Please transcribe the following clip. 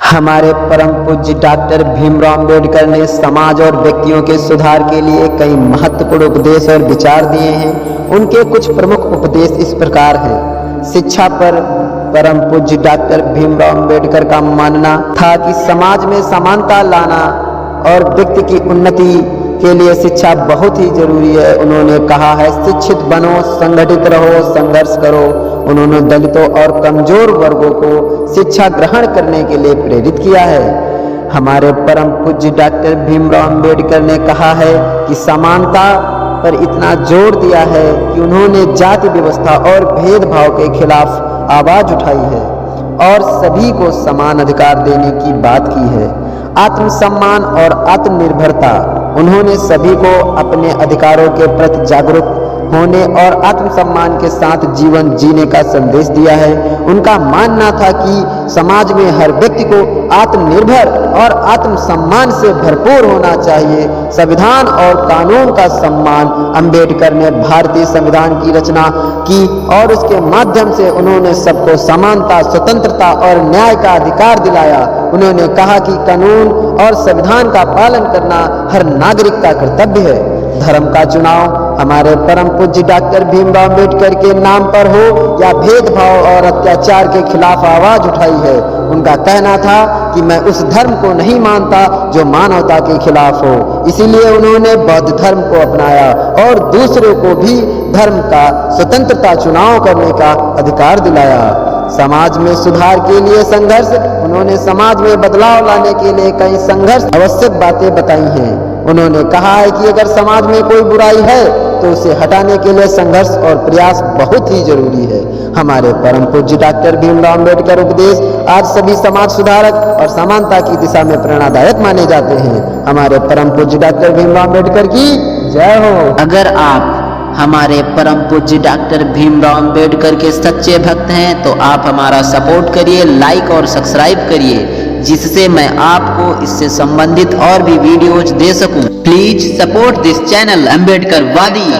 हमारे परम पूज्य डॉक्टर भीमराव अंबेडकर ने समाज और व्यक्तियों के सुधार के लिए कई महत्वपूर्ण उपदेश और विचार दिए हैं। उनके कुछ प्रमुख उपदेश इस प्रकार हैं। शिक्षा पर परम पूज्य डॉक्टर भीमराव अंबेडकर का मानना था कि समाज में समानता लाना और व्यक्ति की उन्नति के लिए शिक्षा बहुत ही जरूरी है। उन्होंने कहा है, शिक्षित बनो, संगठित रहो, संघर्ष करो। उन्होंने दलितों और कमजोर वर्गों को शिक्षा ग्रहण करने के लिए प्रेरित किया है। हमारे परम पूज्य डॉक्टर भीमराव अंबेडकर ने कहा है कि समानता पर इतना जोर दिया है कि उन्होंने जाति व्यवस्था और भेदभाव के खिलाफ आवाज उठाई है और सभी को समान अधिकार देने की बात की है। आत्मसम्मान और आत्मनिर्भरता, उन्होंने सभी को अपने अधिकारों के प्रति जागरूक होने और आत्मसम्मान के साथ जीवन जीने का संदेश दिया है। उनका मानना था कि समाज में हर व्यक्ति को आत्मनिर्भर और आत्मसम्मान से भरपूर होना चाहिए। संविधान और कानून का सम्मान, अंबेडकर ने भारतीय संविधान की रचना की और उसके माध्यम से उन्होंने सबको समानता, स्वतंत्रता और न्याय का अधिकार दिलाया। उन्होंने कहा कि कानून और संविधान का पालन करना हर नागरिक का कर्तव्य है। धर्म का चुनाव हमारे परम पूज्य डॉक्टर भीमराव अंबेडकर के नाम पर हो या भेदभाव और अत्याचार के खिलाफ आवाज उठाई है। उनका कहना था कि मैं उस धर्म को नहीं मानता जो मानवता के खिलाफ हो। इसीलिए उन्होंने बौद्ध धर्म को अपनाया और दूसरों को भी धर्म का स्वतंत्रता चुनाव करने का अधिकार दिलाया। समाज में सुधार के लिए संघर्ष, उन्होंने समाज में बदलाव लाने के लिए कई संघर्ष आवश्यक बातें बताई हैं। उन्होंने कहा है कि अगर समाज में कोई बुराई है तो उसे हटाने के लिए संघर्ष और प्रयास बहुत ही जरूरी है। हमारे परम पूज्य डॉक्टर भीमराव अंबेडकर उपदेश आज सभी समाज सुधारक और समानता की दिशा में प्रेरणादायक माने जाते हैं। हमारे परम पूज्य डॉक्टर भीमराव अंबेडकर की जय हो। अगर आप हमारे परम पूज्य डॉक्टर भीमराव अंबेडकर के सच्चे भक्त हैं तो आप हमारा सपोर्ट करिए, लाइक और सब्सक्राइब करिए, जिससे मैं आपको इससे संबंधित और भी वीडियोज दे सकूं। Please support this channel Ambedkar वादी।